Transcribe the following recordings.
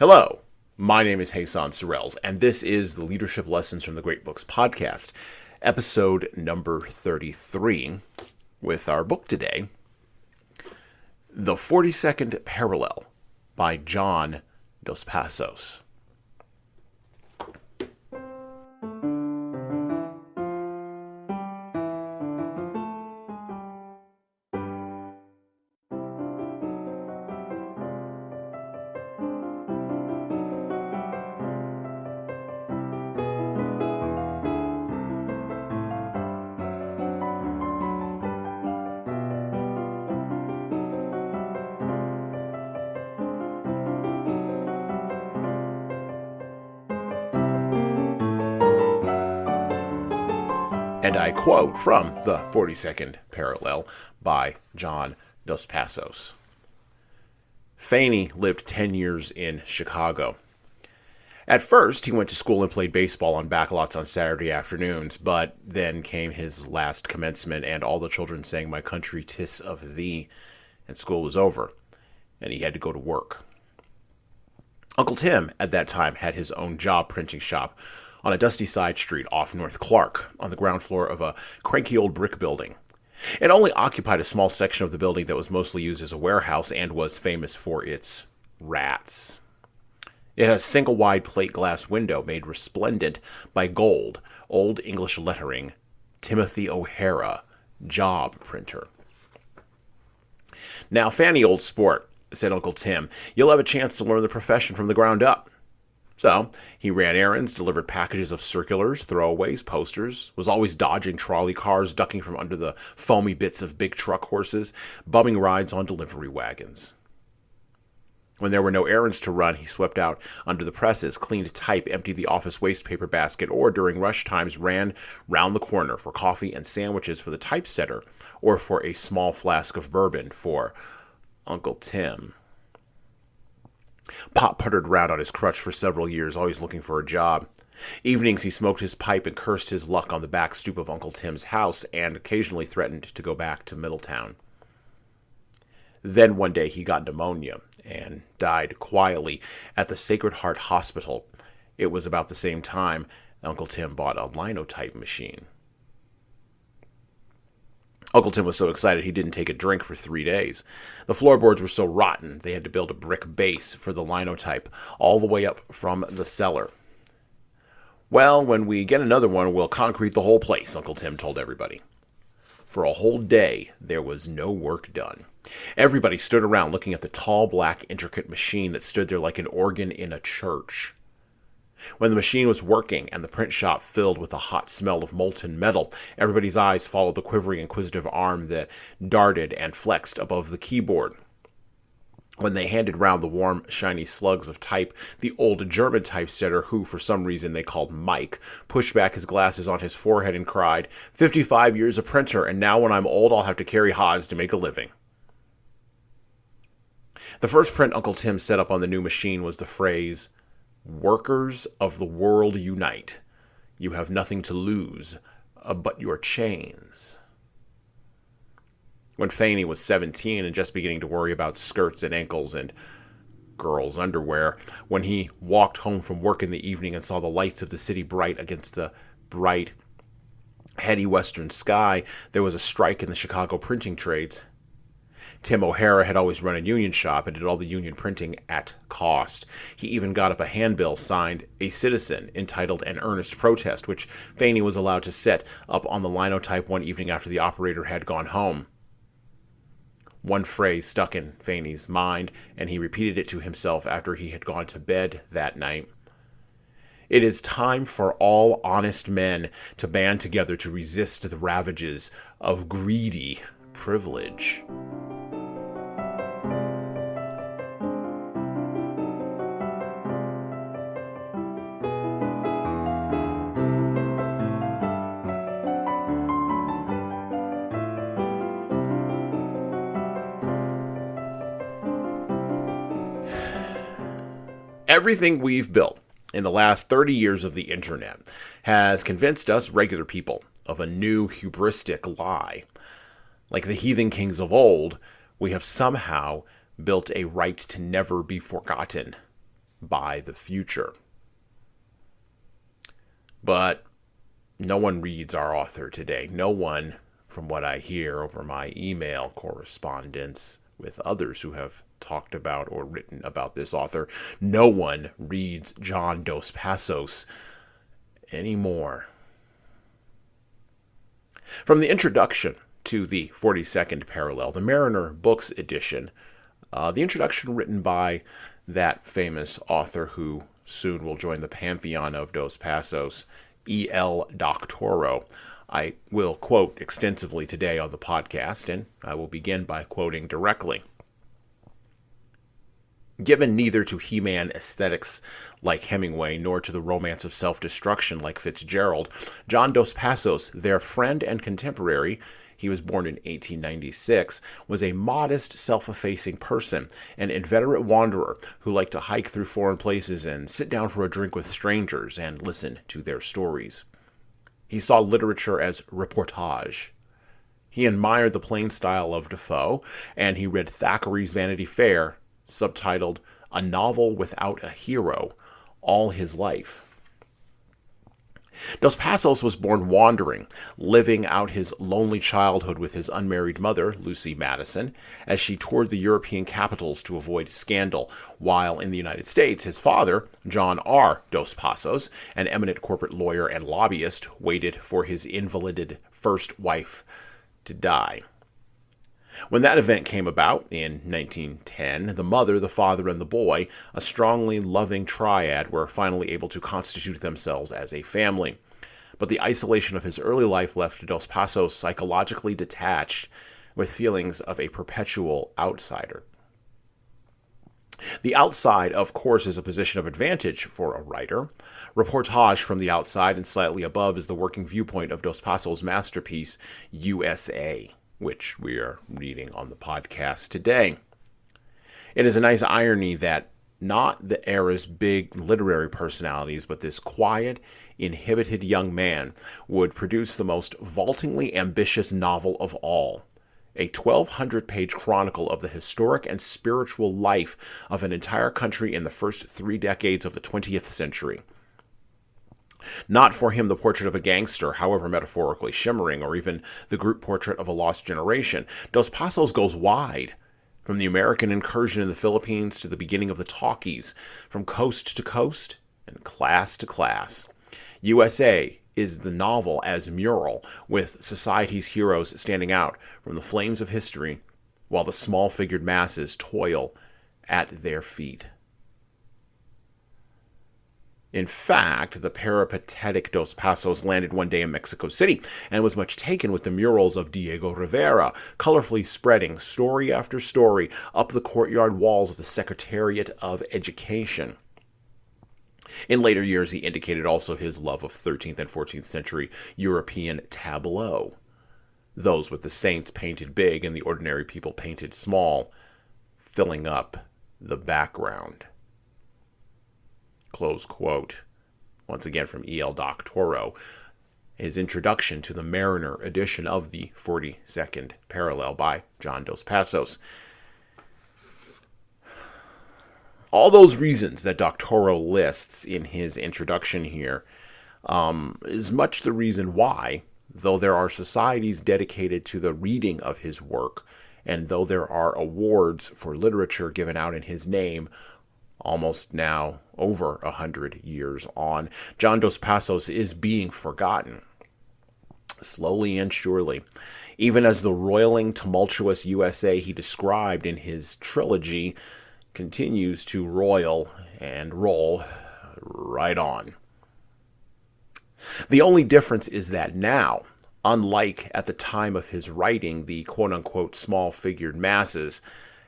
Hello, my name is Hassan Sorrells, and this is the Leadership Lessons from the Great Books podcast, episode number 33, with our book today, The 42nd Parallel by John Dos Passos. And I quote from The 42nd Parallel by John Dos Passos. Faney lived 10 years in Chicago. At first, he went to school and played baseball on backlots on Saturday afternoons, but then came his last commencement, and all the children sang My Country 'Tis of Thee, and school was over, and he had to go to work. Uncle Tim, at that time, had his own job printing shop on a dusty side street off North Clark, on the ground floor of a cranky old brick building. It only occupied a small section of the building that was mostly used as a warehouse and was famous for its rats. It had a single-wide plate glass window made resplendent by gold, Old English lettering, Timothy O'Hara, Job Printer. "Now, Fanny, old sport," said Uncle Tim, "you'll have a chance to learn the profession from the ground up." So he ran errands, delivered packages of circulars, throwaways, posters, was always dodging trolley cars, ducking from under the foamy bits of big truck horses, bumming rides on delivery wagons. When there were no errands to run, he swept out under the presses, cleaned type, emptied the office wastepaper basket, or during rush times ran round the corner for coffee and sandwiches for the typesetter, or for a small flask of bourbon for Uncle Tim. Pop puttered round on his crutch for several years, always looking for a job. Evenings he smoked his pipe and cursed his luck on the back stoop of Uncle Tim's house, and occasionally threatened to go back to Middletown. Then one day he got pneumonia and died quietly at the Sacred Heart Hospital. It was about the same time Uncle Tim bought a linotype machine. Uncle Tim was so excited he didn't take a drink for 3 days. The floorboards were so rotten they had to build a brick base for the linotype all the way up from the cellar. "Well, when we get another one, we'll concrete the whole place," Uncle Tim told everybody. For a whole day, there was no work done. Everybody stood around looking at the tall, black, intricate machine that stood there like an organ in a church. When the machine was working and the print shop filled with a hot smell of molten metal, everybody's eyes followed the quivering, inquisitive arm that darted and flexed above the keyboard. When they handed round the warm, shiny slugs of type, the old German typesetter, who for some reason they called Mike, pushed back his glasses on his forehead and cried, 55 years a printer, and now when I'm old I'll have to carry hods to make a living." The first print Uncle Tim set up on the new machine was the phrase, "Workers of the world unite. You have nothing to lose but your chains." When Fanny was 17 and just beginning to worry about skirts and ankles and girls' underwear, when he walked home from work in the evening and saw the lights of the city bright against the bright, heady western sky, there was a strike in the Chicago printing trades. Tim O'Hara had always run a union shop and did all the union printing at cost. He even got up a handbill signed "A Citizen," entitled "An Earnest Protest," which Fanny was allowed to set up on the linotype one evening after the operator had gone home. One phrase stuck in Fanny's mind, and he repeated it to himself after he had gone to bed that night. "It is time for all honest men to band together to resist the ravages of greedy privilege." Everything we've built in the last 30 years of the internet has convinced us regular people of a new hubristic lie. Like the heathen kings of old, we have somehow built a right to never be forgotten. by the future. But no one reads our author today. No one, from what I hear over my email correspondence with others who have talked about or written about this author, no one reads John Dos Passos anymore. From the introduction to the 42nd Parallel, the Mariner Books edition, the introduction written by that famous author who soon will join the pantheon of Dos Passos, E.L. Doctorow, I will quote extensively today on the podcast, and I will begin by quoting directly. Given neither to He-Man aesthetics like Hemingway nor to the romance of self-destruction like Fitzgerald, John Dos Passos, their friend and contemporary, he was born in 1896, was a modest, self-effacing person, an inveterate wanderer who liked to hike through foreign places and sit down for a drink with strangers and listen to their stories. He saw literature as reportage. He admired the plain style of Defoe, and he read Thackeray's Vanity Fair, subtitled A Novel Without a Hero, all his life. Dos Passos was born wandering, living out his lonely childhood with his unmarried mother, Lucy Madison, as she toured the European capitals to avoid scandal, while in the United States, his father, John R. Dos Passos, an eminent corporate lawyer and lobbyist, waited for his invalided first wife to die. When that event came about in 1910, the mother, the father, and the boy, a strongly loving triad, were finally able to constitute themselves as a family. But the isolation of his early life left Dos Passos psychologically detached, with feelings of a perpetual outsider. The outside, of course, is a position of advantage for a writer. Reportage from the outside and slightly above is the working viewpoint of Dos Passos' masterpiece, USA, which we are reading on the podcast today. It is a nice irony that not the era's big literary personalities, but this quiet, inhibited young man would produce the most vaultingly ambitious novel of all, a 1,200-page chronicle of the historic and spiritual life of an entire country in the first 3 decades of the 20th century. Not for him the portrait of a gangster, however metaphorically shimmering, or even the group portrait of a lost generation. Dos Passos goes wide, from the American incursion in the Philippines to the beginning of the talkies, from coast to coast and class to class. USA is the novel as mural, with society's heroes standing out from the flames of history, while the small-figured masses toil at their feet. In fact, the peripatetic Dos Passos landed one day in Mexico City and was much taken with the murals of Diego Rivera, colorfully spreading story after story up the courtyard walls of the Secretariat of Education. In later years, he indicated also his love of 13th and 14th century European tableau, those with the saints painted big and the ordinary people painted small, filling up the background. Close quote. Once again from E.L. Doctorow, his introduction to the Mariner edition of the 42nd Parallel by John Dos Passos. All those reasons that Doctorow lists in his introduction here is much the reason why, though there are societies dedicated to the reading of his work, and though there are awards for literature given out in his name, almost now over 100 years on, John Dos Passos is being forgotten, slowly and surely, even as the roiling, tumultuous USA he described in his Trilogy continues to roil and roll right on. The only difference is that now, unlike at the time of his writing, the quote-unquote small-figured masses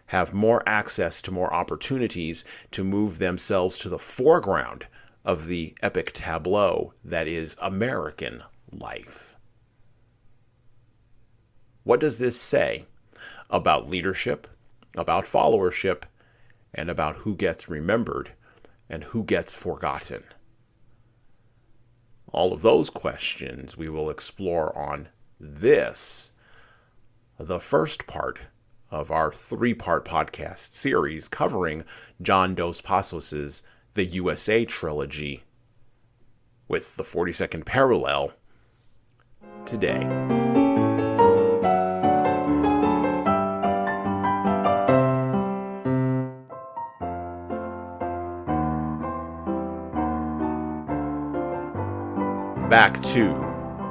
have more access to more opportunities to move themselves to the foreground of the epic tableau that is American life. What does this say about leadership, about followership, and about who gets remembered and who gets forgotten? All of those questions we will explore on this, the first part of our 3-part podcast series covering John Dos Passos' the USA Trilogy with the 42nd parallel today. Back to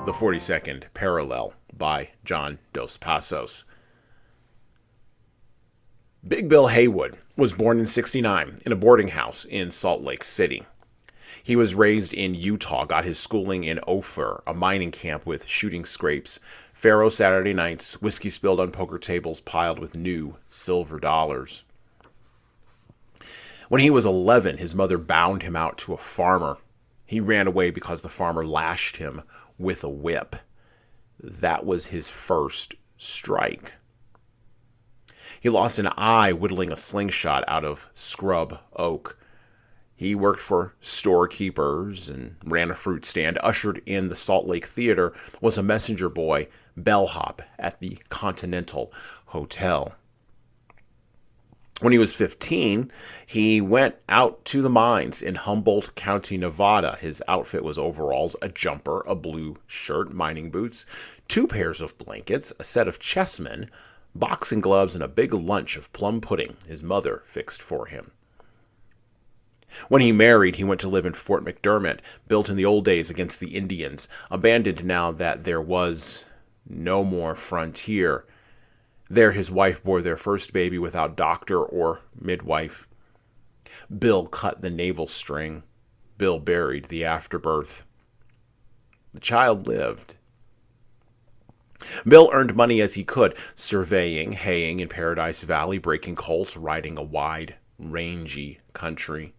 the 42nd parallel by John Dos Passos. Big Bill Haywood was born in '69 in a boarding house in Salt Lake City. He was raised in Utah, got his schooling in Ophir, a mining camp with shooting scrapes, faro Saturday nights, whiskey spilled on poker tables piled with new silver dollars. When he was 11, his mother bound him out to a farmer. He ran away because the farmer lashed him with a whip. That was his first strike. He lost an eye whittling a slingshot out of scrub oak. He worked for storekeepers and ran a fruit stand, ushered in the Salt Lake Theater, was a messenger boy, bellhop at the Continental Hotel. When he was 15, he went out to the mines in Humboldt County, Nevada. His outfit was overalls, a jumper, a blue shirt, mining boots, 2 pairs of blankets, a set of chessmen, boxing gloves, and a big lunch of plum pudding his mother fixed for him. When he married, he went to live in Fort McDermott, built in the old days against the Indians, abandoned now that there was no more frontier. There his wife bore their first baby without doctor or midwife. Bill cut the navel string. Bill buried the afterbirth. The child lived. Bill earned money as he could, surveying, haying in Paradise Valley, breaking colts, riding a wide, rangy country.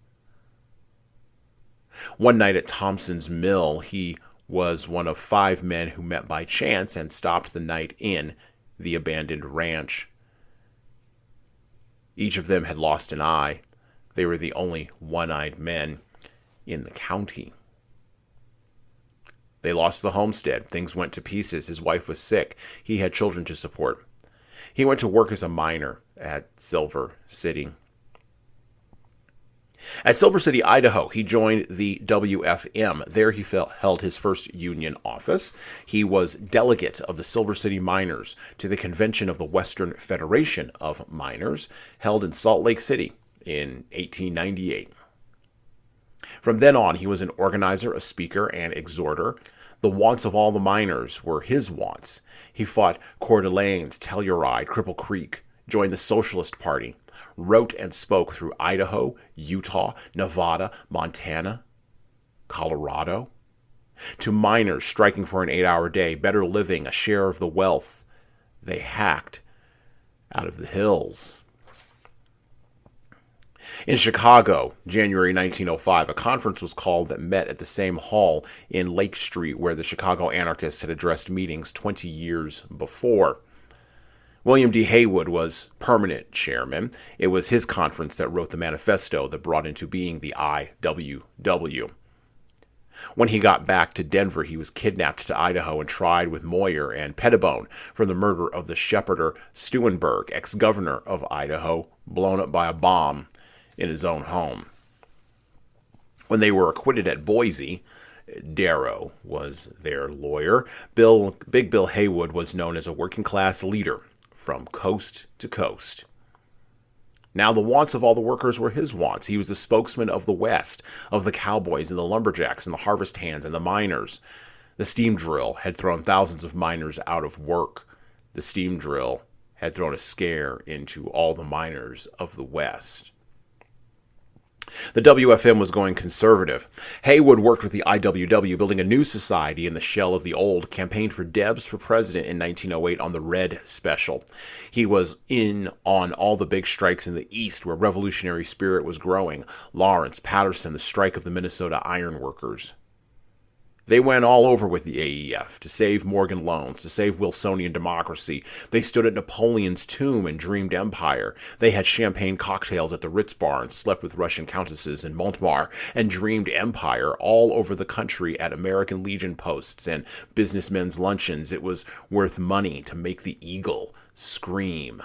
One night at Thompson's Mill, he was one of 5 men who met by chance and stopped the night in the abandoned ranch. Each of them had lost an eye. They were the only one-eyed men in the county. They lost the homestead. Things went to pieces. His wife was sick. He had children to support. He went to work as a miner at Silver City. At Silver City, Idaho, he joined the WFM. There he held his first union office. He was delegate of the Silver City Miners to the convention of the Western Federation of Miners, held in Salt Lake City in 1898. From then on, he was an organizer, a speaker, and exhorter. The wants of all the miners were his wants. He fought Coeur d'Alene's, Telluride, Cripple Creek, joined the Socialist Party, wrote and spoke through Idaho, Utah, Nevada, Montana, Colorado. To miners striking for an 8-hour day, better living, a share of the wealth they hacked out of the hills. In Chicago, January 1905, a conference was called that met at the same hall in Lake Street where the Chicago anarchists had addressed meetings 20 years before. William D. Haywood was permanent chairman. It was his conference that wrote the manifesto that brought into being the IWW. When he got back to Denver, he was kidnapped to Idaho and tried with Moyer and Pettibone for the murder of the shepherder Stewenberg, ex-governor of Idaho, blown up by a bomb in his own home. When they were acquitted at Boise, Darrow was their lawyer. Big Bill Haywood was known as a working-class leader from coast to coast. Now the wants of all the workers were his wants. He was the spokesman of the West, of the cowboys and the lumberjacks and the harvest hands and the miners. The steam drill had thrown thousands of miners out of work. The steam drill had thrown a scare into all the miners of the West. The WFM was going conservative. Haywood worked with the IWW, building a new society in the shell of the old, campaigned for Debs for president in 1908 on the Red Special. He was in on all the big strikes in the East where revolutionary spirit was growing. Lawrence, Patterson, the strike of the Minnesota iron workers. They went all over with the AEF to save Morgan loans, to save Wilsonian democracy. They stood at Napoleon's tomb and dreamed empire. They had champagne cocktails at the Ritz Bar and slept with Russian countesses in Montmartre and dreamed empire all over the country at American Legion posts and businessmen's luncheons. It was worth money to make the eagle scream.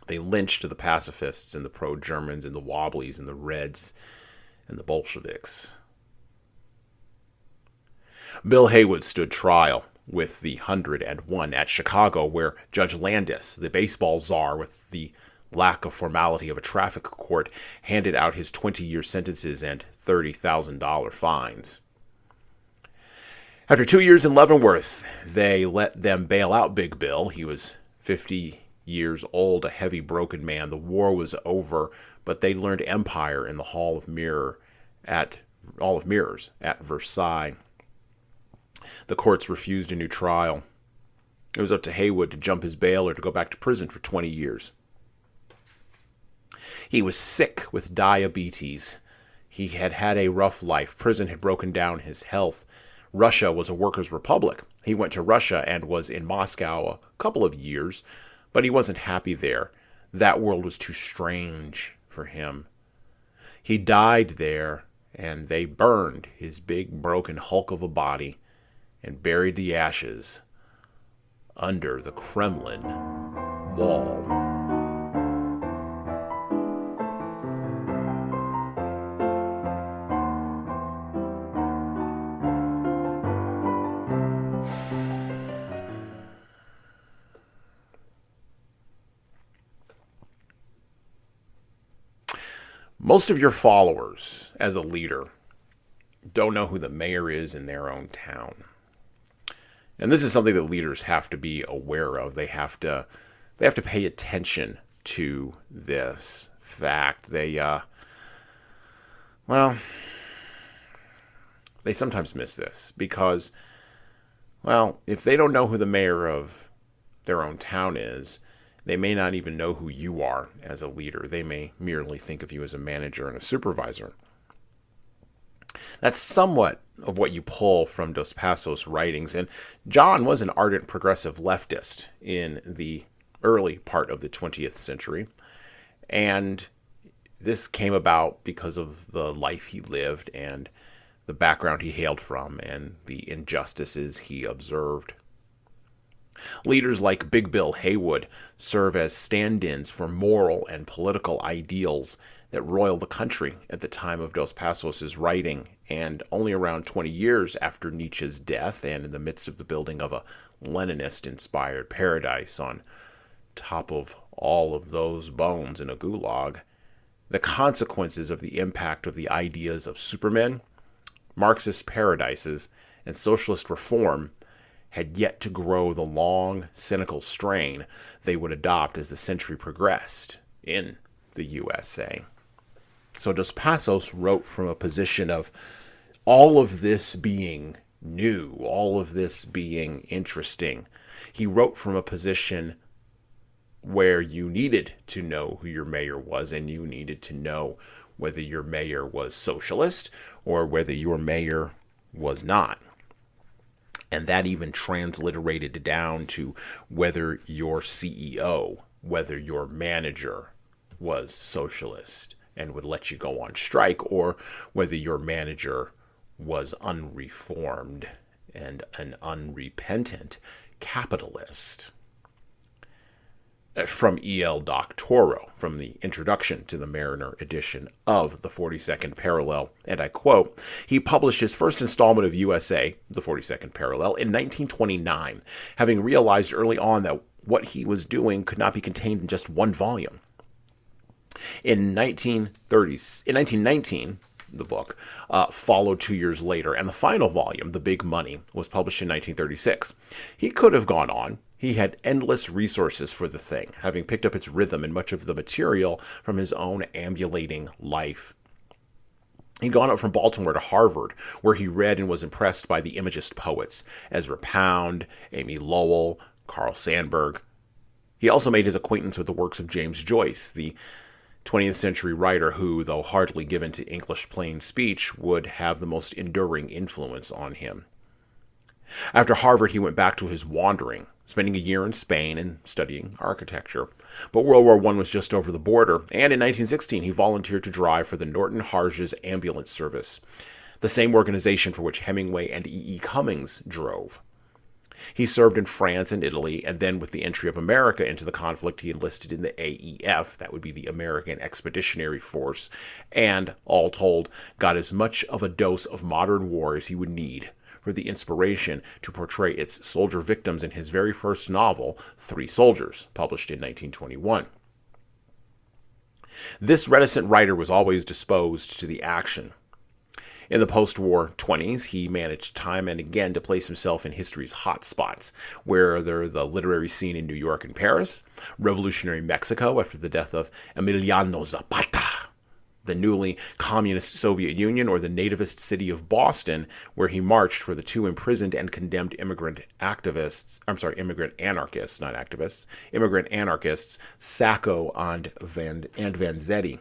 They lynched the pacifists and the pro-Germans and the Wobblies and the Reds and the Bolsheviks. Bill Haywood stood trial with the 101 at Chicago, where Judge Landis, the baseball czar with the lack of formality of a traffic court, handed out his 20-year sentences and $30,000 fines. After 2 years in Leavenworth, they let them bail out Big Bill. He was 50 years old, a heavy, broken man. The war was over, but they learned empire in the Hall of Mirrors at Versailles. The courts refused a new trial. It was up to Haywood to jump his bail or to go back to prison for 20 years. He was sick with diabetes. He had had a rough life. Prison had broken down his health. Russia was a workers' republic. He went to Russia and was in Moscow a couple of years, but he wasn't happy there. That world was too strange for him. He died there, and they burned his big, broken hulk of a body and buried the ashes under the Kremlin wall. Most of your followers, as a leader, don't know who the mayor is in their own town. And this is something that leaders have to be aware of. They have to pay attention to this fact. They sometimes miss this because, if they don't know who the mayor of their own town is, they may not even know who you are as a leader. They may merely think of you as a manager and a supervisor. That's somewhat of what you pull from Dos Passos' writings. And John was an ardent progressive leftist in the early part of the 20th century. And this came about because of the life he lived and the background he hailed from and the injustices he observed. Leaders like Big Bill Haywood serve as stand-ins for moral and political ideals that roiled the country at the time of Dos Passos' writing, and only around 20 years after Nietzsche's death and in the midst of the building of a Leninist-inspired paradise on top of all of those bones in a gulag, the consequences of the impact of the ideas of supermen, Marxist paradises, and socialist reform had yet to grow the long, cynical strain they would adopt as the century progressed in the USA. So Dos Passos wrote from a position of all of this being new, all of this being interesting. He wrote from a position where you needed to know who your mayor was, and you needed to know whether your mayor was socialist or whether your mayor was not. And that even transliterated down to whether your CEO, whether your manager was socialist and would let you go on strike, or whether your manager was unreformed and an unrepentant capitalist. From E.L. Doctorow, from the introduction to the Mariner edition of the 42nd Parallel, and I quote, he published his first installment of USA, the 42nd Parallel, in 1929, having realized early on that what he was doing could not be contained in just one volume. In 1919, the book followed 2 years later, and the final volume, The Big Money, was published in 1936. He could have gone on. He had endless resources for the thing, having picked up its rhythm and much of the material from his own ambulating life. He'd gone up from Baltimore to Harvard, where he read and was impressed by the Imagist poets, Ezra Pound, Amy Lowell, Carl Sandburg. He also made his acquaintance with the works of James Joyce, the 20th century writer who, though hardly given to English plain speech, would have the most enduring influence on him. After Harvard, he went back to his wandering, spending a year in Spain and studying architecture. But World War I was just over the border, and in 1916 he volunteered to drive for the Norton Harjes Ambulance Service, the same organization for which Hemingway and E.E. Cummings drove. He served in France and Italy, and then with the entry of America into the conflict, he enlisted in the AEF, that would be the American Expeditionary Force, and, all told, got as much of a dose of modern war as he would need for the inspiration to portray its soldier victims in his very first novel, Three Soldiers, published in 1921. This reticent writer was always disposed to the action. In the post-war 20s, he managed time and again to place himself in history's hot spots, whether the literary scene in New York and Paris, revolutionary Mexico after the death of Emiliano Zapata, the newly communist Soviet Union, or the nativist city of Boston, where he marched for the two imprisoned and condemned immigrant anarchists, not activists, immigrant anarchists, Sacco and Vanzetti.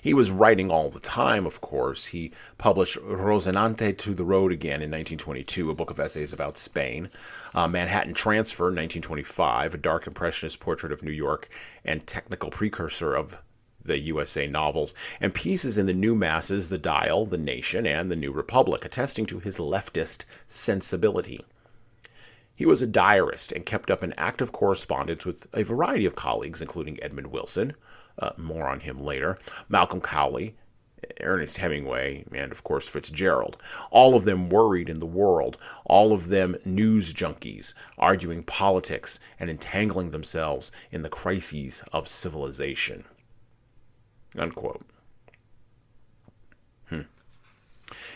He was writing all the time, of course. He published Rocinante to the Road Again in 1922, a book of essays about Spain. Manhattan Transfer, 1925, a dark impressionist portrait of New York and technical precursor of the USA novels, and pieces in the New Masses, The Dial, The Nation, and The New Republic, attesting to his leftist sensibility. He was a diarist and kept up an active correspondence with a variety of colleagues, including Edmund Wilson, more on him later, Malcolm Cowley, Ernest Hemingway, and of course Fitzgerald. All of them worried in the world, all of them news junkies, arguing politics and entangling themselves in the crises of civilization. Unquote.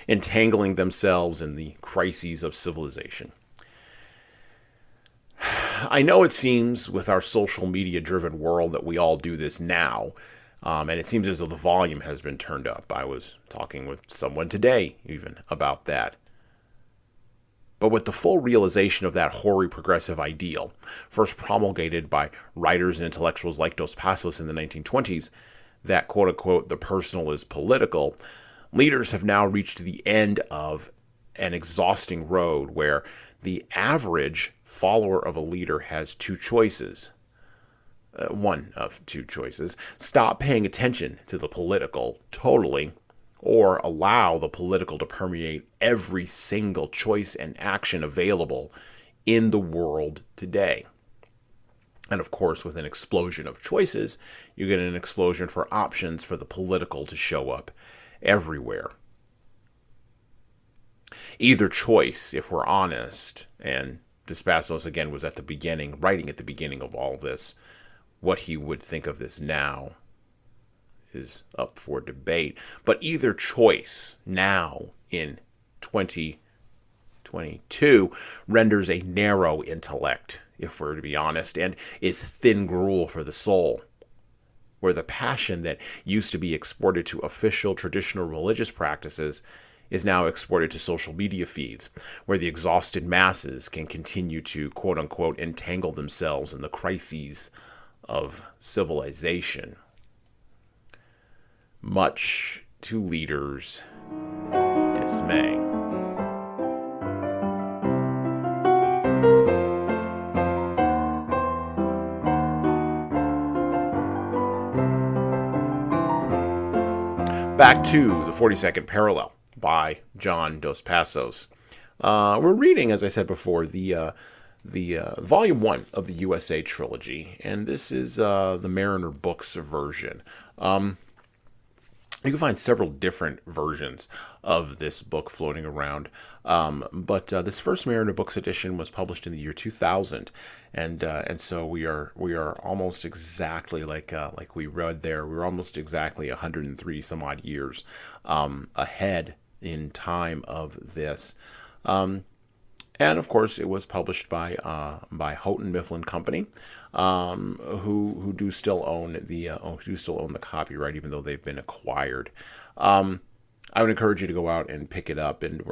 Entangling themselves in the crises of civilization. I know it seems with our social media driven world that we all do this now, and it seems as though the volume has been turned up. I was talking with someone today even about that. But with the full realization of that hoary progressive ideal, first promulgated by writers and intellectuals like Dos Passos in the 1920s, that quote-unquote the personal is political, leaders have now reached the end of an exhausting road where the average follower of a leader has two choices. One of two choices. Stop paying attention to the political totally, or allow the political to permeate every single choice and action available in the world today. And of course, with an explosion of choices, you get an explosion for options for the political to show up everywhere. Either choice, if we're honest, and Dos Passos again was at the beginning, writing at the beginning of all this, what he would think of this now is up for debate. But either choice now in 2022 renders a narrow intellect, if we're to be honest, and is thin gruel for the soul, where the passion that used to be exported to official traditional religious practices is now exported to social media feeds, where the exhausted masses can continue to, quote-unquote, entangle themselves in the crises of civilization. Much to leaders' dismay. Back to the 42nd Parallel by John Dos Passos. We're reading, as I said before, the volume 1 of the USA Trilogy, and this is the Mariner Books version. You can find several different versions of this book floating around, but this first Mariner Books edition was published in the year 2000, and so we are almost exactly like we read there. We're almost exactly 103 some odd years ahead in time of this. And of course, it was published by Houghton Mifflin Company, who do still own the copyright, even though they've been acquired. I would encourage you to go out and pick it up. And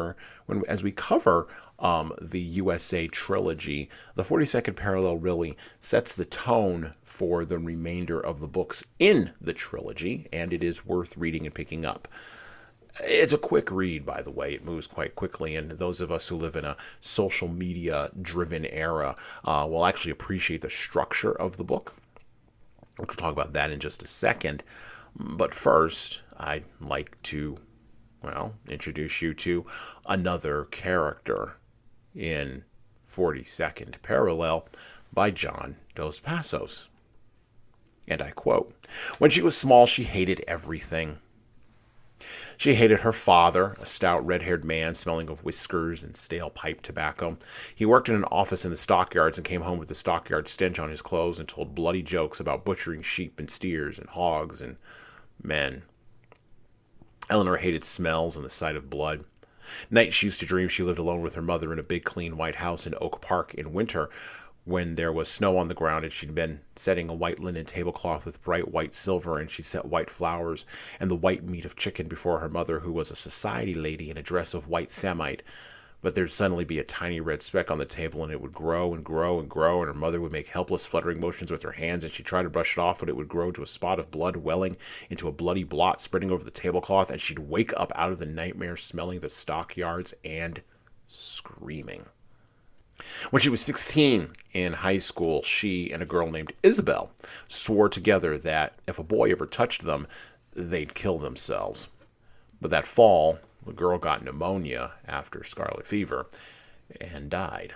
as we cover the USA Trilogy, the 42nd Parallel really sets the tone for the remainder of the books in the trilogy, and it is worth reading and picking up. It's a quick read, by the way. It moves quite quickly, and those of us who live in a social media-driven era will actually appreciate the structure of the book. We'll talk about that in just a second. But first, I'd like to, introduce you to another character in 42nd Parallel by John Dos Passos. And I quote, "When she was small, she hated everything. She hated her father, a stout red-haired man smelling of whiskers and stale pipe tobacco. He worked in an office in the stockyards and came home with the stockyard stench on his clothes and told bloody jokes about butchering sheep and steers and hogs and men. Eleanor hated smells and the sight of blood. Nights she used to dream she lived alone with her mother in a big clean white house in Oak Park in winter, when there was snow on the ground and she'd been setting a white linen tablecloth with bright white silver, and she'd set white flowers and the white meat of chicken before her mother, who was a society lady in a dress of white samite. But there'd suddenly be a tiny red speck on the table, and it would grow and grow and grow, and her mother would make helpless fluttering motions with her hands, and she'd try to brush it off, but it would grow to a spot of blood welling into a bloody blot spreading over the tablecloth, and she'd wake up out of the nightmare smelling the stockyards and screaming. When she was 16 in high school, she and a girl named Isabel swore together that if a boy ever touched them, they'd kill themselves. But that fall, the girl got pneumonia after scarlet fever and died.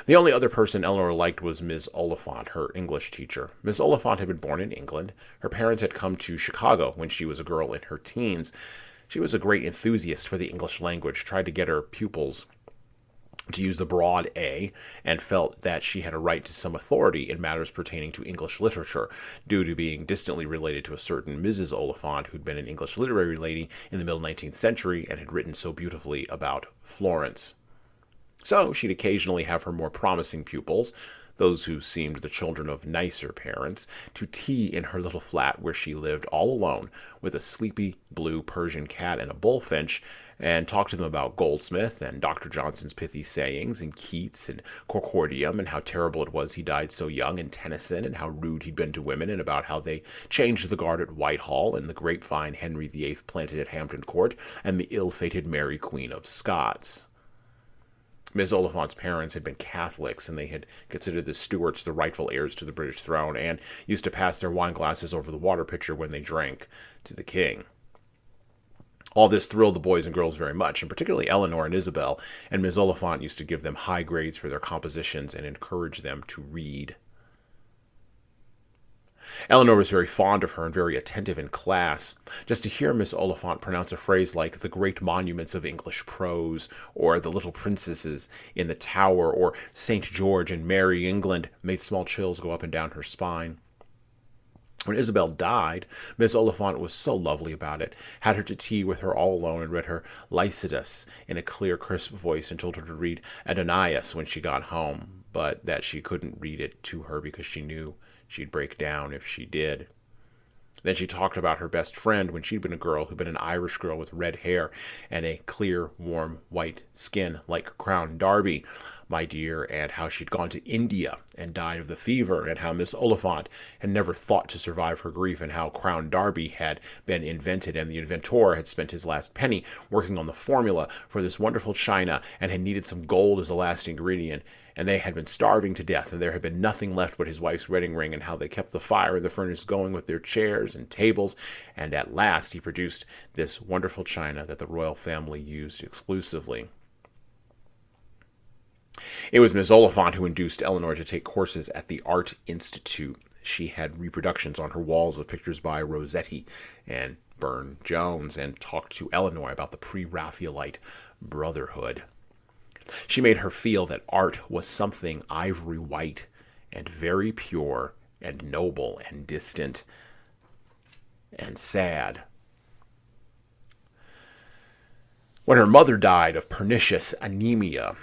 The only other person Eleanor liked was Miss Oliphant, her English teacher. Miss Oliphant had been born in England. Her parents had come to Chicago when she was a girl in her teens. She was a great enthusiast for the English language, tried to get her pupils to use the broad A, and felt that she had a right to some authority in matters pertaining to English literature, due to being distantly related to a certain Mrs. Oliphant, who'd been an English literary lady in the middle 19th century and had written so beautifully about Florence. So she'd occasionally have her more promising pupils, those who seemed the children of nicer parents, to tea in her little flat where she lived all alone with a sleepy blue Persian cat and a bullfinch, and talk to them about Goldsmith and Dr. Johnson's pithy sayings and Keats and Corcordium and how terrible it was he died so young, and Tennyson and how rude he'd been to women, and about how they changed the guard at Whitehall and the grapevine Henry VIII planted at Hampton Court and the ill-fated Mary Queen of Scots. Miss Oliphant's parents had been Catholics, and they had considered the Stuarts the rightful heirs to the British throne, and used to pass their wine glasses over the water pitcher when they drank to the king. All this thrilled the boys and girls very much, and particularly Eleanor and Isabel, and Miss Oliphant used to give them high grades for their compositions and encourage them to read. Eleanor was very fond of her and very attentive in class. Just to hear Miss Oliphant pronounce a phrase like "the great monuments of English prose," or "the little princesses in the Tower," or "St. George and Merry England," made small chills go up and down her spine. When Isabel died, Miss Oliphant was so lovely about it, had her to tea with her all alone, and read her Lycidas in a clear, crisp voice, and told her to read Adonais when she got home, but that she couldn't read it to her because she knew she'd break down if she did. Then she talked about her best friend when she'd been a girl who'd been an Irish girl with red hair and a clear, warm, white skin like Crown Darby, my dear, and how she'd gone to India and died of the fever, and how Miss Oliphant had never thought to survive her grief, and how Crown Darby had been invented, and the inventor had spent his last penny working on the formula for this wonderful china, and had needed some gold as a last ingredient, and they had been starving to death, and there had been nothing left but his wife's wedding ring, and how they kept the fire in the furnace going with their chairs and tables, and at last he produced this wonderful china that the royal family used exclusively. It was Miss Oliphant who induced Eleanor to take courses at the Art Institute. She had reproductions on her walls of pictures by Rossetti and Burne-Jones, and talked to Eleanor about the pre-Raphaelite brotherhood. She made her feel that art was something ivory white and very pure and noble and distant and sad. When her mother died of pernicious anemia,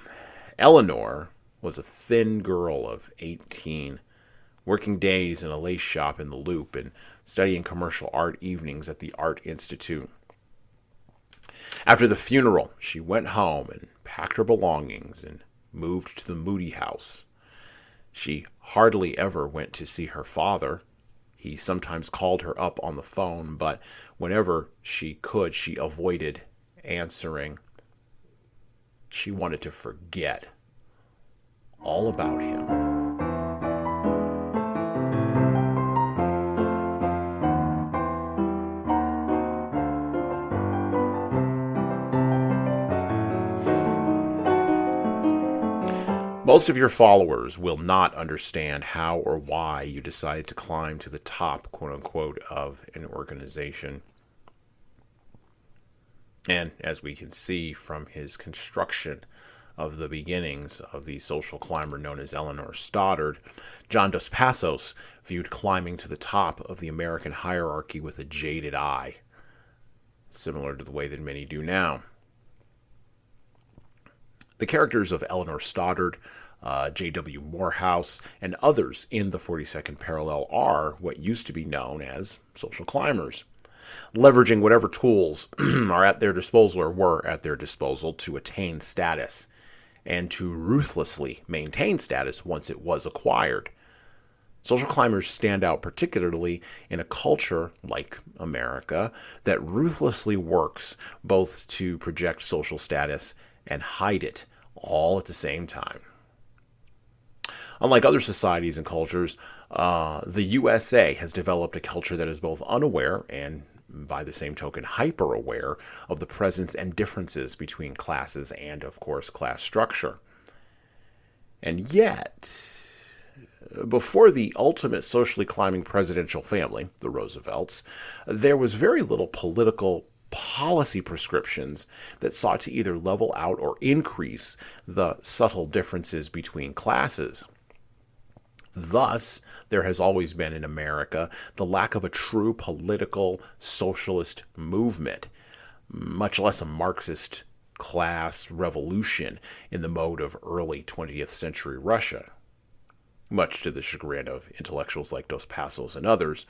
Eleanor was a thin girl of 18, working days in a lace shop in the Loop and studying commercial art evenings at the Art Institute. After the funeral, she went home and packed her belongings and moved to the Moody house. She hardly ever went to see her father. He sometimes called her up on the phone, but whenever she could, she avoided answering. She wanted to forget all about him. Most of your followers will not understand how or why you decided to climb to the top, quote unquote, of an organization. And as we can see from his construction of the beginnings of the social climber known as Eleanor Stoddard, John Dos Passos viewed climbing to the top of the American hierarchy with a jaded eye, similar to the way that many do now. The characters of Eleanor Stoddard, J.W. Morehouse, and others in the 42nd Parallel are what used to be known as social climbers, leveraging whatever tools are at their disposal or were at their disposal to attain status and to ruthlessly maintain status once it was acquired. Social climbers stand out particularly in a culture like America that ruthlessly works both to project social status and hide it all at the same time. Unlike other societies and cultures, the USA has developed a culture that is both unaware and, by the same token, hyper-aware of the presence and differences between classes and, of course, class structure. And yet, before the ultimate socially climbing presidential family, the Roosevelts, there was very little political policy prescriptions that sought to either level out or increase the subtle differences between classes. Thus, there has always been in America the lack of a true political socialist movement, much less a Marxist class revolution in the mode of early 20th century Russia, much to the chagrin of intellectuals like Dos Passos and others,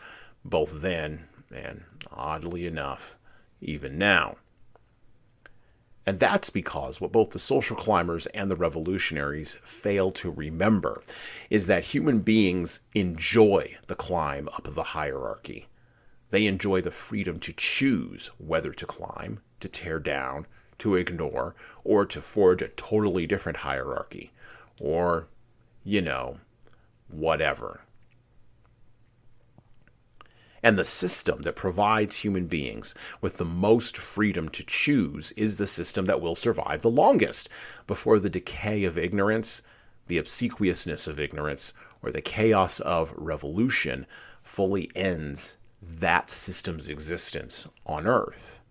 both then and, oddly enough, even now. And that's because what both the social climbers and the revolutionaries fail to remember is that human beings enjoy the climb up the hierarchy. They enjoy the freedom to choose whether to climb, to tear down, to ignore, or to forge a totally different hierarchy. Or, whatever. And the system that provides human beings with the most freedom to choose is the system that will survive the longest before the decay of ignorance, the obsequiousness of ignorance, or the chaos of revolution fully ends that system's existence on Earth.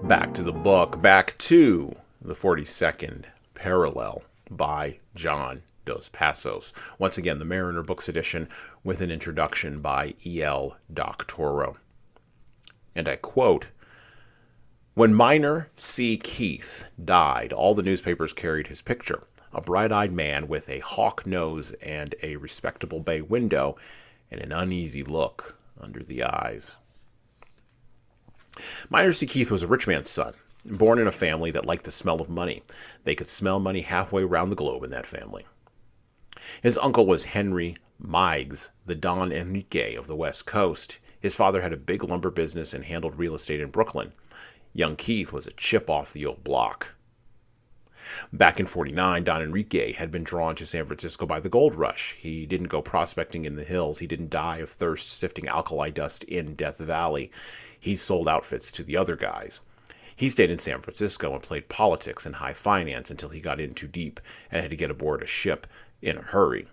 Back to the book, back to the 42nd Parallel by John Dos Passos. Once again, the Mariner Books edition with an introduction by E.L. Doctorow. And I quote, "When Minor C. Keith died, all the newspapers carried his picture, a bright-eyed man with a hawk nose and a respectable bay window and an uneasy look under the eyes." Minor C. Keith was a rich man's son, born in a family that liked the smell of money. They could smell money halfway around the globe in that family. His uncle was Henry Meigs, the Don Enrique of the West Coast. His father had a big lumber business and handled real estate in Brooklyn. Young Keith was a chip off the old block. Back in '49, Don Enrique had been drawn to San Francisco by the gold rush. He didn't go prospecting in the hills. He didn't die of thirst sifting alkali dust in Death Valley. He sold outfits to the other guys. He stayed in San Francisco and played politics and high finance until he got in too deep and had to get aboard a ship in a hurry.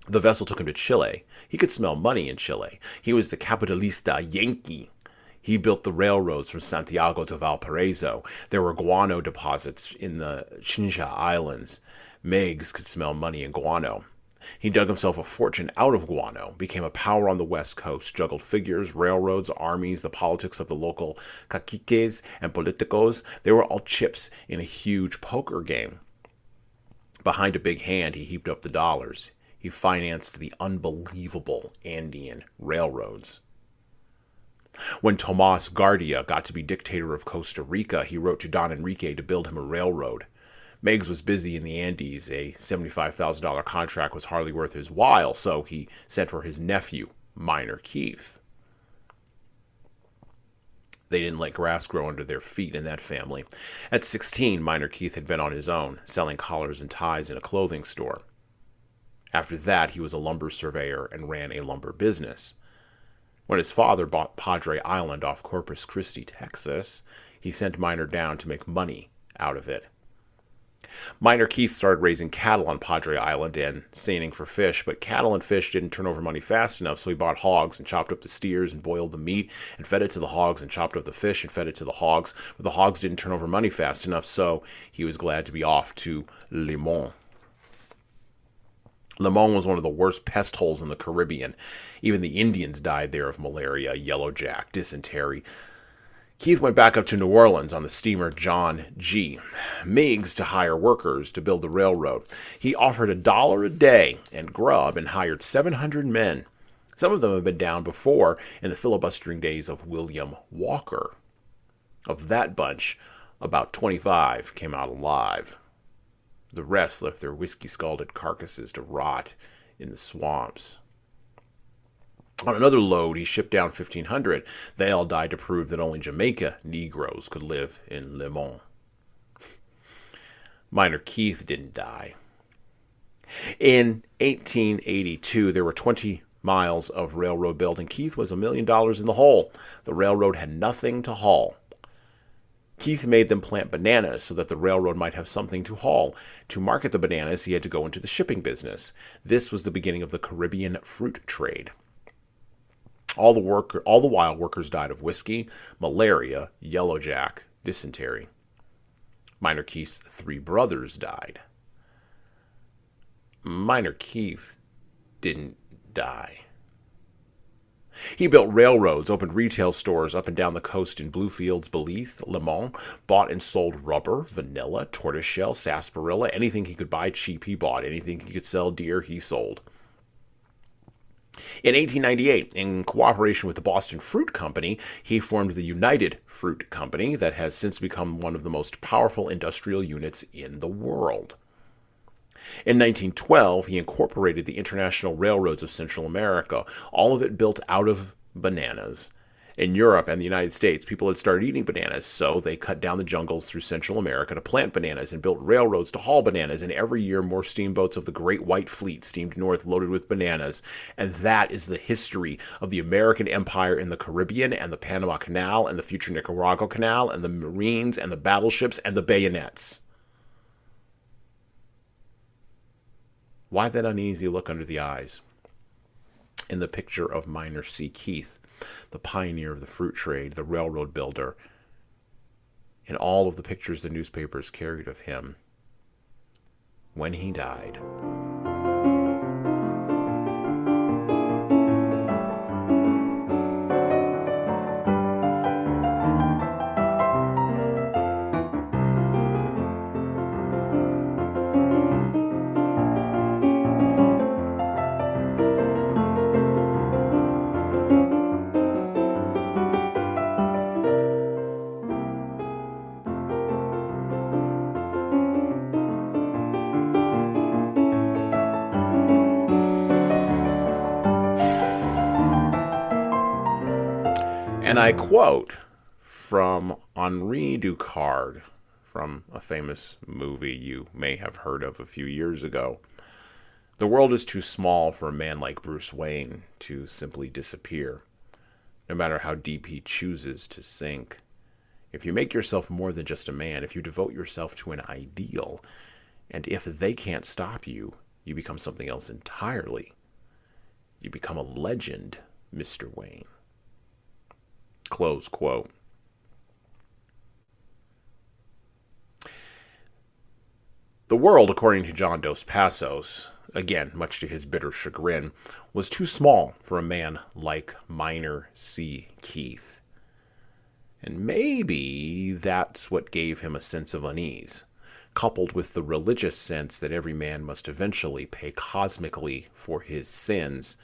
The vessel took him to Chile. He could smell money in Chile. He was the capitalista Yankee. He built the railroads from Santiago to Valparaiso. There were guano deposits in the Chincha Islands. Meigs could smell money in guano. He dug himself a fortune out of guano, became a power on the West Coast, juggled figures, railroads, armies, the politics of the local caciques and politicos. They were all chips in a huge poker game. Behind a big hand, he heaped up the dollars. He financed the unbelievable Andean railroads. When Tomas Guardia got to be dictator of Costa Rica, he wrote to Don Enrique to build him a railroad. Meigs was busy in the Andes. A $75,000 contract was hardly worth his while, so he sent for his nephew, Minor Keith. They didn't let grass grow under their feet in that family. At 16, Minor Keith had been on his own, selling collars and ties in a clothing store. After that, he was a lumber surveyor and ran a lumber business. When his father bought Padre Island off Corpus Christi, Texas, he sent Minor down to make money out of it. Minor Keith started raising cattle on Padre Island and seining for fish, but cattle and fish didn't turn over money fast enough, so he bought hogs and chopped up the steers and boiled the meat and fed it to the hogs and chopped up the fish and fed it to the hogs. But the hogs didn't turn over money fast enough, so he was glad to be off to Le Mans. Le Mans was one of the worst pest holes in the Caribbean. Even the Indians died there of malaria, yellowjack, dysentery. Keith went back up to New Orleans on the steamer John G. Meigs to hire workers to build the railroad. He offered $1 a day and grub and hired 700 men. Some of them had been down before in the filibustering days of William Walker. Of that bunch, about 25 came out alive. The rest left their whiskey-scalded carcasses to rot in the swamps. On another load, he shipped down 1,500. They all died to prove that only Jamaica Negroes could live in Le Mans. Minor Keith didn't die. In 1882, there were 20 miles of railroad built, and Keith was $1 million in the hole. The railroad had nothing to haul. Keith made them plant bananas so that the railroad might have something to haul. To market the bananas, he had to go into the shipping business. This was the beginning of the Caribbean fruit trade. All the while, workers died of whiskey, malaria, yellowjack, dysentery. Minor Keith's 3 brothers died. Minor Keith didn't die. He built railroads, opened retail stores up and down the coast in Bluefields, Belize, Le Mans, bought and sold rubber, vanilla, tortoiseshell, sarsaparilla, anything he could buy cheap he bought, anything he could sell dear he sold. In 1898, in cooperation with the Boston Fruit Company, he formed the United Fruit Company that has since become one of the most powerful industrial units in the world. In 1912, he incorporated the International Railroads of Central America, all of it built out of bananas. In Europe and the United States, people had started eating bananas, so they cut down the jungles through Central America to plant bananas and built railroads to haul bananas, and every year more steamboats of the Great White Fleet steamed north loaded with bananas. And that is the history of the American Empire in the Caribbean and the Panama Canal and the future Nicaragua Canal and the Marines and the battleships and the bayonets. Why that uneasy look under the eyes? In the picture of Minor C. Keith, the pioneer of the fruit trade, the railroad builder, in all of the pictures the newspapers carried of him when he died. And I quote from Henri Ducard, from a famous movie you may have heard of a few years ago. The world is too small for a man like Bruce Wayne to simply disappear, no matter how deep he chooses to sink. If you make yourself more than just a man, if you devote yourself to an ideal, and if they can't stop you, you become something else entirely. You become a legend, Mr. Wayne. Close quote. The world, according to John Dos Passos, again, much to his bitter chagrin, was too small for a man like Minor C. Keith. And maybe that's what gave him a sense of unease, coupled with the religious sense that every man must eventually pay cosmically for his sins,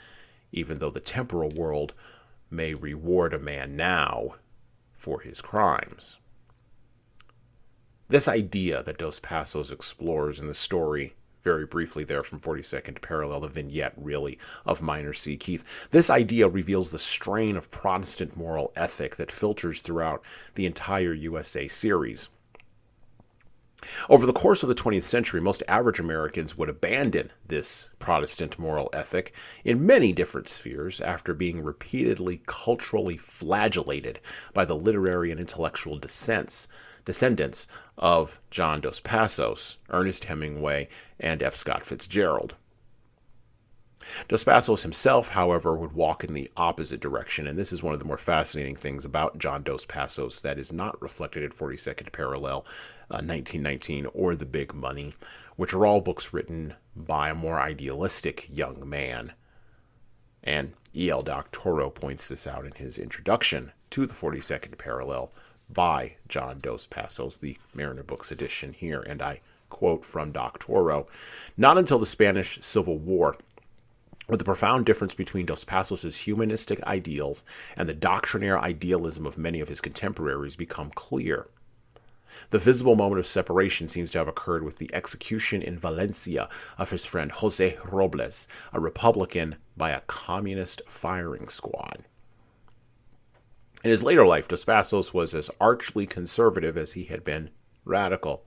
even though the temporal world may reward a man now for his crimes. This idea that Dos Passos explores in the story very briefly there from 42nd Parallel, the vignette really of Minor C. Keith. This idea reveals the strain of Protestant moral ethic that filters throughout the entire USA series. Over the course of the 20th century, most average Americans would abandon this Protestant moral ethic in many different spheres after being repeatedly culturally flagellated by the literary and intellectual descendants of John Dos Passos, Ernest Hemingway, and F. Scott Fitzgerald. Dos Passos himself, however, would walk in the opposite direction, and this is one of the more fascinating things about John Dos Passos that is not reflected in 42nd Parallel, 1919, or The Big Money, which are all books written by a more idealistic young man. And E.L. Doctorow points this out in his introduction to the 42nd Parallel by John Dos Passos, the Mariner Books edition here, and I quote from Doctorow, "Not until the Spanish Civil War with the profound difference between Dos Passos' humanistic ideals and the doctrinaire idealism of many of his contemporaries become clear. The visible moment of separation seems to have occurred with the execution in Valencia of his friend Jose Robles, a Republican, by a communist firing squad. In his later life, Dos Passos was as archly conservative as he had been radical.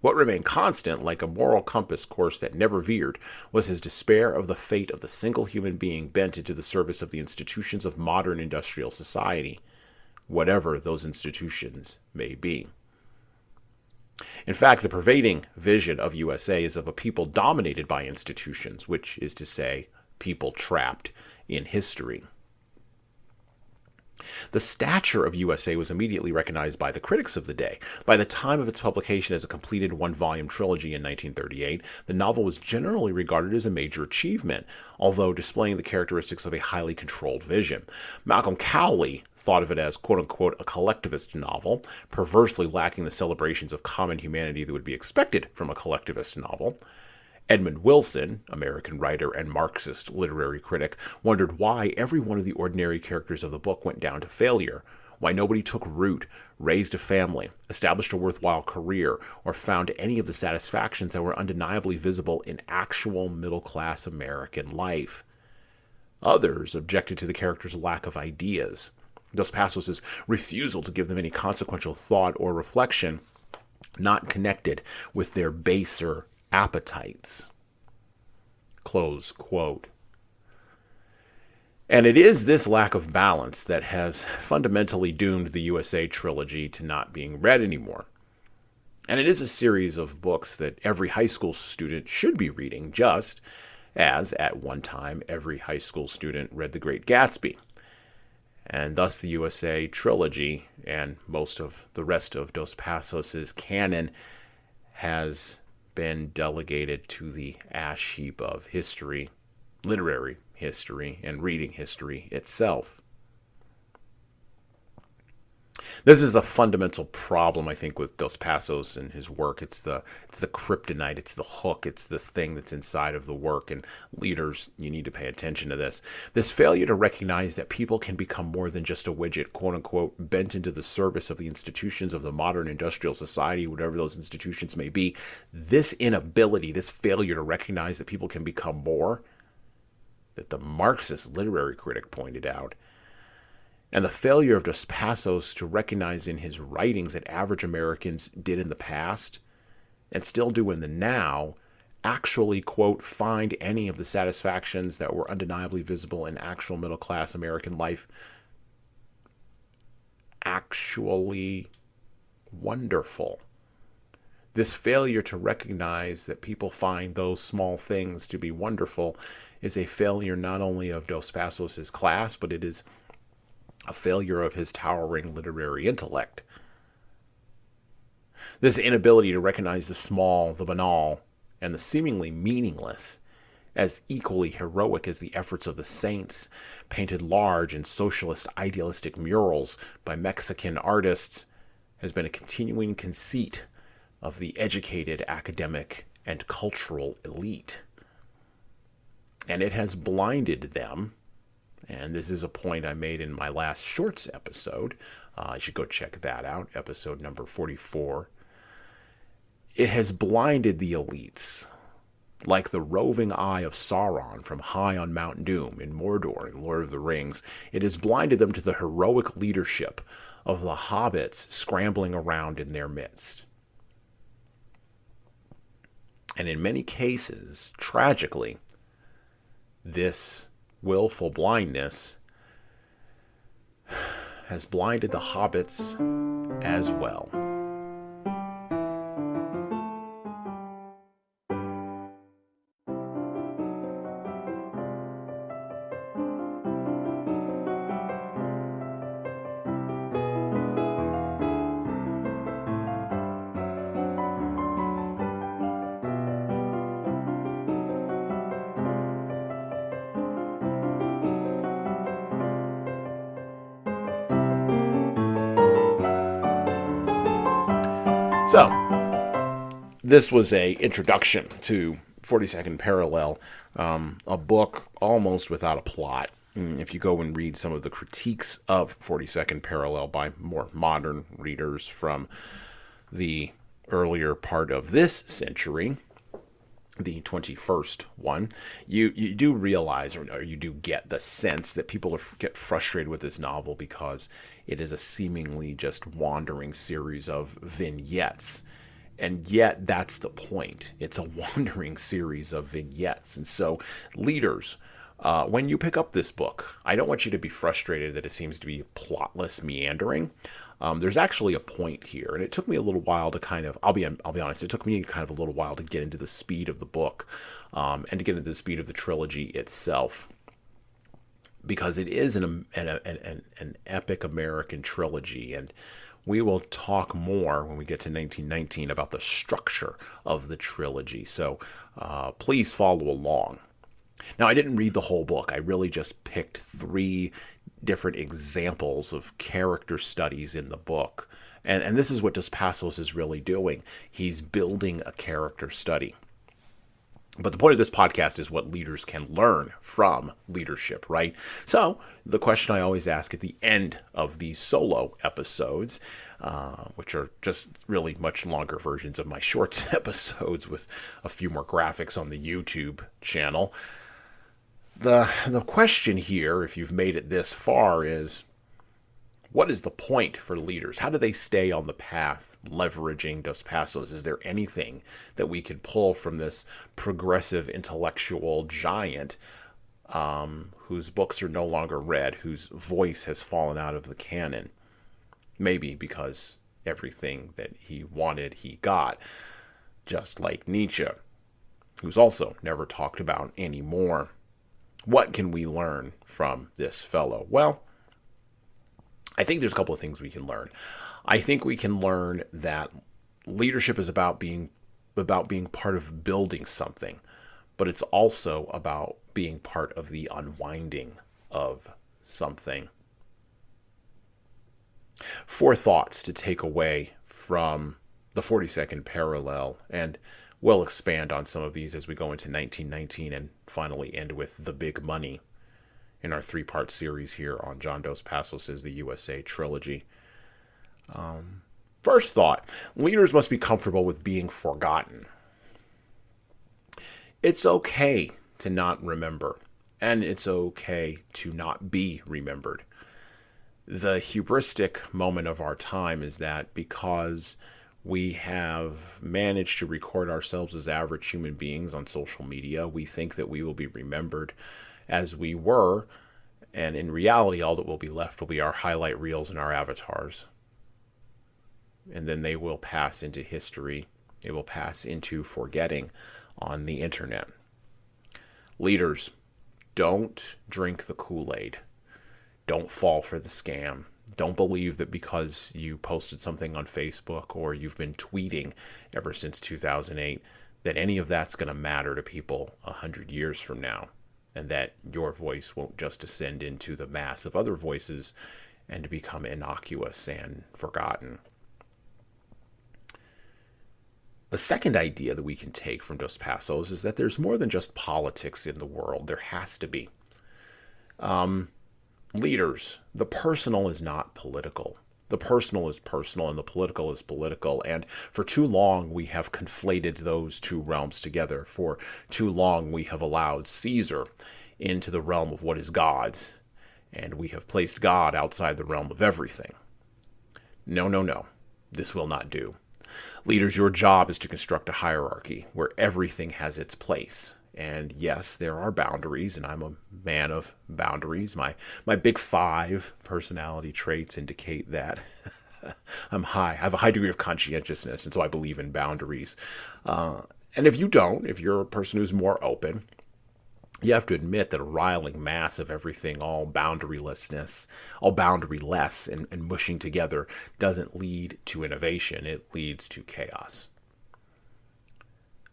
What remained constant, like a moral compass course that never veered, was his despair of the fate of the single human being bent into the service of the institutions of modern industrial society, whatever those institutions may be. In fact, the pervading vision of USA is of a people dominated by institutions, which is to say, people trapped in history. The stature of USA was immediately recognized by the critics of the day. By the time of its publication as a completed one-volume trilogy in 1938, the novel was generally regarded as a major achievement, although displaying the characteristics of a highly controlled vision. Malcolm Cowley thought of it as, quote-unquote, a collectivist novel, perversely lacking the celebrations of common humanity that would be expected from a collectivist novel. Edmund Wilson, American writer and Marxist literary critic, wondered why every one of the ordinary characters of the book went down to failure, why nobody took root, raised a family, established a worthwhile career, or found any of the satisfactions that were undeniably visible in actual middle-class American life. Others objected to the characters' lack of ideas. Dos Passos' refusal to give them any consequential thought or reflection, not connected with their baser appetites. Close quote. And it is this lack of balance that has fundamentally doomed the USA trilogy to not being read anymore. And it is a series of books that every high school student should be reading, just as at one time every high school student read The Great Gatsby. And thus the USA trilogy and most of the rest of Dos Passos' canon has been delegated to the ash heap of history, literary history, and reading history itself. This is a fundamental problem, I think, with Dos Passos and his work. It's the kryptonite, it's the hook, it's the thing that's inside of the work, and leaders, you need to pay attention to this. This failure to recognize that people can become more than just a widget, quote-unquote, bent into the service of the institutions of the modern industrial society, whatever those institutions may be. This inability, this failure to recognize that people can become more, that the Marxist literary critic pointed out, and the failure of Dos Passos to recognize in his writings that average Americans did in the past and still do in the now, actually, quote, find any of the satisfactions that were undeniably visible in actual middle-class American life actually wonderful. This failure to recognize that people find those small things to be wonderful is a failure not only of Dos Passos' class, but it is a failure of his towering literary intellect. This inability to recognize the small, the banal, and the seemingly meaningless as equally heroic as the efforts of the saints, painted large in socialist idealistic murals by Mexican artists, has been a continuing conceit of the educated academic and cultural elite. And it has blinded them. And this is a point I made in my last shorts episode. You should go check that out, episode number 44. It has blinded the elites Like the roving eye of Sauron from high on Mount Doom in Mordor in Lord of the Rings, it has blinded them to the heroic leadership of the hobbits scrambling around in their midst. And in many cases, tragically, this willful blindness has blinded the hobbits as well. So, this was a introduction to 42nd Parallel, a book almost without a plot. If you go and read some of the critiques of 42nd Parallel by more modern readers from the earlier part of this century, the 21st one, you do realize, or you do get the sense that people get frustrated with this novel because it is a seemingly just wandering series of vignettes. And yet that's the point. It's a wandering series of vignettes. And so, leaders, when you pick up this book, I don't want you to be frustrated that it seems to be plotless meandering. There's actually a point here, and it took me a little while to kind of, I'll be honest, it took me kind of a little while to get into the speed of the book, and to get into the speed of the trilogy itself, because it is an epic American trilogy, and we will talk more when we get to 1919 about the structure of the trilogy, so please follow along. Now, I didn't read the whole book. I really just picked 3 different examples of character studies in the book. And this is what Dos Passos is really doing. He's building a character study. But the point of this podcast is what leaders can learn from leadership, right? So the question I always ask at the end of these solo episodes, which are just really much longer versions of my shorts episodes with a few more graphics on the YouTube channel. The question here, if you've made it this far, is what is the point for leaders? How do they stay on the path leveraging Dos Passos? Is there anything that we could pull from this progressive intellectual giant whose books are no longer read, whose voice has fallen out of the canon? Maybe because everything that he wanted, he got. Just like Nietzsche, who's also never talked about anymore. What can we learn from this fellow? Well, I think there's a couple of things we can learn. I think we can learn that leadership is about being part of building something, but it's also about being part of the unwinding of something. 4 thoughts to take away from the 42nd Parallel, and we'll expand on some of these as we go into 1919 and finally end with The Big Money in our 3-part series here on John Dos Passos' The USA Trilogy. First thought, leaders must be comfortable with being forgotten. It's okay to not remember, and it's okay to not be remembered. The hubristic moment of our time is that because we have managed to record ourselves as average human beings on social media, we think that we will be remembered as we were, and in reality, all that will be left will be our highlight reels and our avatars. And then they will pass into history. It will pass into forgetting on the internet. Leaders, don't drink the Kool-Aid. Don't fall for the scam. Don't believe that because you posted something on Facebook or you've been tweeting ever since 2008 that any of that's going to matter to people 100 years from now, and that your voice won't just ascend into the mass of other voices and to become innocuous and forgotten. The second idea that we can take from Dos Passos is that there's more than just politics in the world. There has to be. Leaders, the personal is not political. The personal is personal and the political is political. And for too long, we have conflated those two realms together. For too long, we have allowed Caesar into the realm of what is God's, and we have placed God outside the realm of everything. No, no, no. This will not do. Leaders, your job is to construct a hierarchy where everything has its place. And yes, there are boundaries, and I'm a man of boundaries. My big 5 personality traits indicate that. I have a high degree of conscientiousness, and so I believe in boundaries. And if you don't, if you're a person who's more open, you have to admit that a riling mass of everything, all boundarylessness, all boundaryless and mushing together doesn't lead to innovation. It leads to chaos.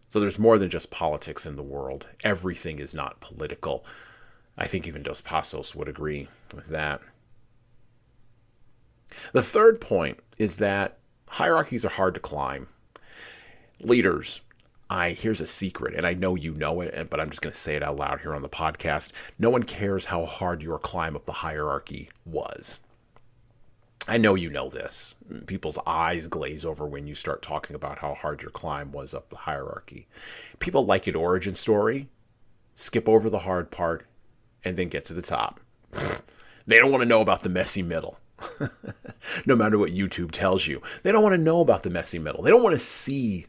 So there's more than just politics in the world. Everything is not political. I think even Dos Passos would agree with that. The third point is that hierarchies are hard to climb. Leaders, here's a secret, and I know you know it, but I'm just going to say it out loud here on the podcast. No one cares how hard your climb up the hierarchy was. I know you know this. People's eyes glaze over when you start talking about how hard your climb was up the hierarchy. People like an origin story, skip over the hard part, and then get to the top. They don't want to know about the messy middle. No matter what YouTube tells you. They don't want to know about the messy middle. They don't want to see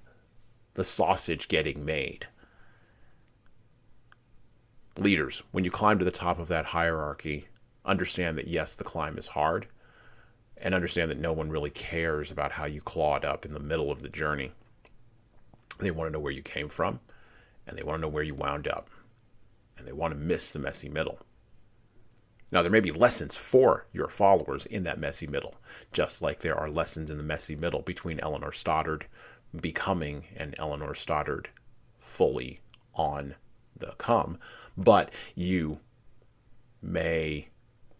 the sausage getting made. Leaders, when you climb to the top of that hierarchy, understand that yes, the climb is hard, and understand that no one really cares about how you clawed up in the middle of the journey. They want to know where you came from, and they want to know where you wound up, and they want to miss the messy middle. Now, there may be lessons for your followers in that messy middle, just like there are lessons in the messy middle between Eleanor Stoddard becoming and Eleanor Stoddard fully on the come. But you may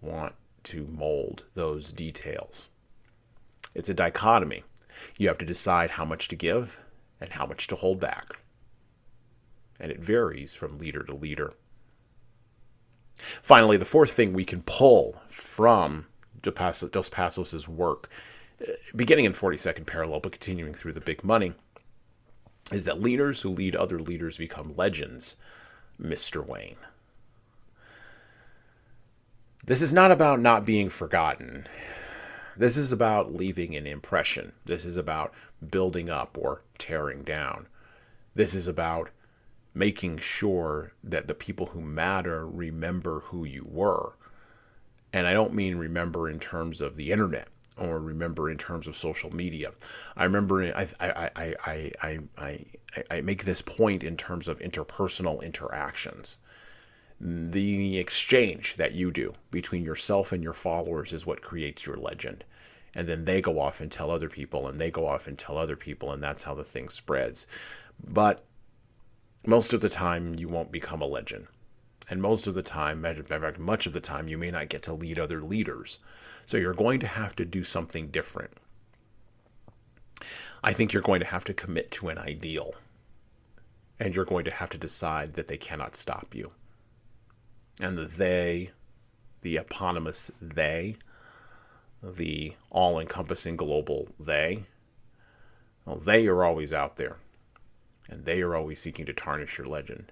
want to mold those details. It's a dichotomy. You have to decide how much to give and how much to hold back. And it varies from leader to leader. Finally, the fourth thing we can pull from Dos Passos' work, beginning in 42nd Parallel but continuing through The Big Money, is that leaders who lead other leaders become legends, Mr. Wayne. This is not about not being forgotten. This is about leaving an impression. This is about building up or tearing down. This is about making sure that the people who matter remember who you were. And I don't mean remember in terms of the internet or remember in terms of social media. I remember I make this point in terms of interpersonal interactions. The exchange that you do between yourself and your followers is what creates your legend. And then they go off and tell other people, and they go off and tell other people, and that's how the thing spreads. But most of the time, you won't become a legend. And most of the time, in fact, much of the time, you may not get to lead other leaders. So you're going to have to do something different. I think you're going to have to commit to an ideal. And you're going to have to decide that they cannot stop you. And the eponymous they, the all-encompassing global they, well, they are always out there. And they are always seeking to tarnish your legend.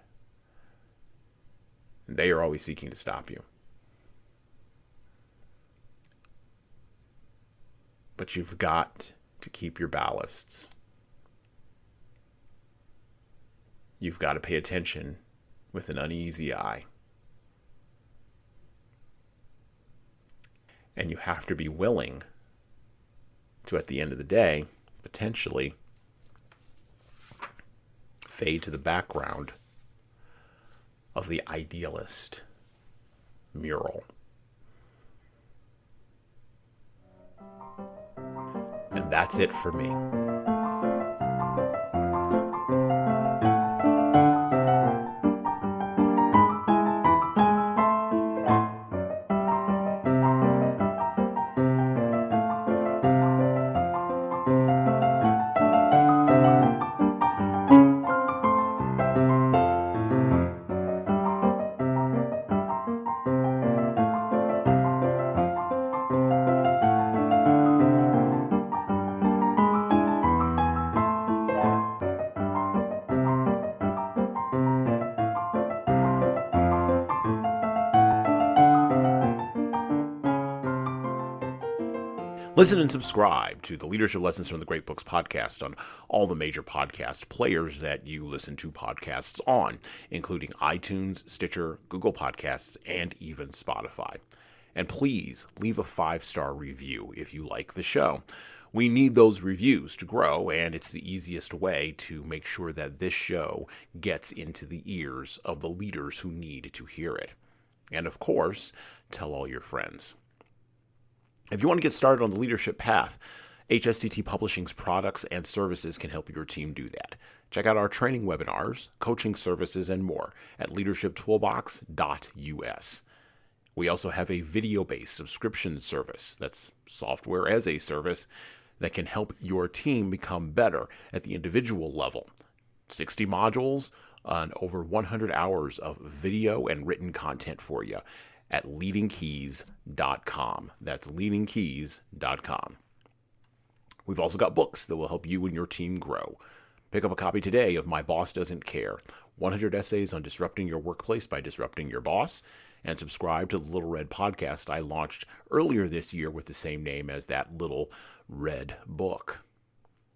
And they are always seeking to stop you. But you've got to keep your ballasts. You've got to pay attention with an uneasy eye. And you have to be willing to, at the end of the day, potentially fade to the background of the idealist mural. And that's it for me. Listen and subscribe to the Leadership Lessons from the Great Books podcast on all the major podcast players that you listen to podcasts on, including iTunes, Stitcher, Google Podcasts, and even Spotify. And please leave a 5-star review if you like the show. We need those reviews to grow, and it's the easiest way to make sure that this show gets into the ears of the leaders who need to hear it. And of course, tell all your friends. If you want to get started on the leadership path, HSCT Publishing's products and services can help your team do that. Check out our training webinars, coaching services, and more at leadershiptoolbox.us. We also have a video-based subscription service, that's software as a service, that can help your team become better at the individual level. 60 modules and over 100 hours of video and written content for you at leadingkeys.com. That's leadingkeys.com. We've also got books that will help you and your team grow. Pick up a copy today of My Boss Doesn't Care, 100 Essays on Disrupting Your Workplace by Disrupting Your Boss, and subscribe to the Little Red podcast I launched earlier this year with the same name as that Little Red book.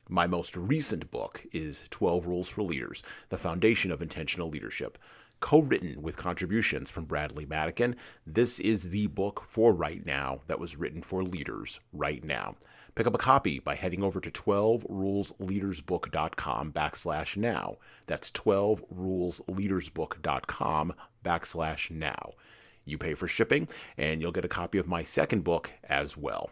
My most recent book is 12 Rules for Leaders, The Foundation of Intentional Leadership. Co-written with contributions from Bradley Madigan, this is the book for right now that was written for leaders right now. Pick up a copy by heading over to 12rulesleadersbook.com/now. That's 12rulesleadersbook.com/now. You pay for shipping, and you'll get a copy of my second book as well.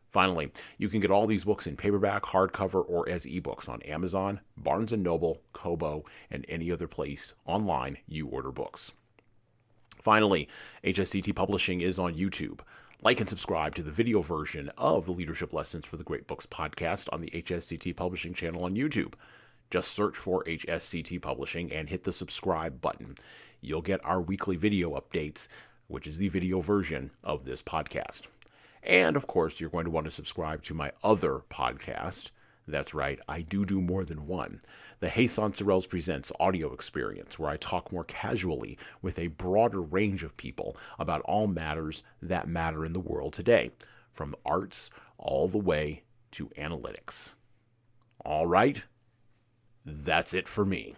Finally, you can get all these books in paperback, hardcover, or as ebooks on Amazon, Barnes & Noble, Kobo, and any other place online you order books. Finally, HSCT Publishing is on YouTube. Like and subscribe to the video version of the Leadership Lessons for the Great Books podcast on the HSCT Publishing channel on YouTube. Just search for HSCT Publishing and hit the subscribe button. You'll get our weekly video updates, which is the video version of this podcast. And, of course, you're going to want to subscribe to my other podcast. That's right, I do more than one. The Hey Sorrells Presents audio experience, where I talk more casually with a broader range of people about all matters that matter in the world today, from arts all the way to analytics. All right, that's it for me.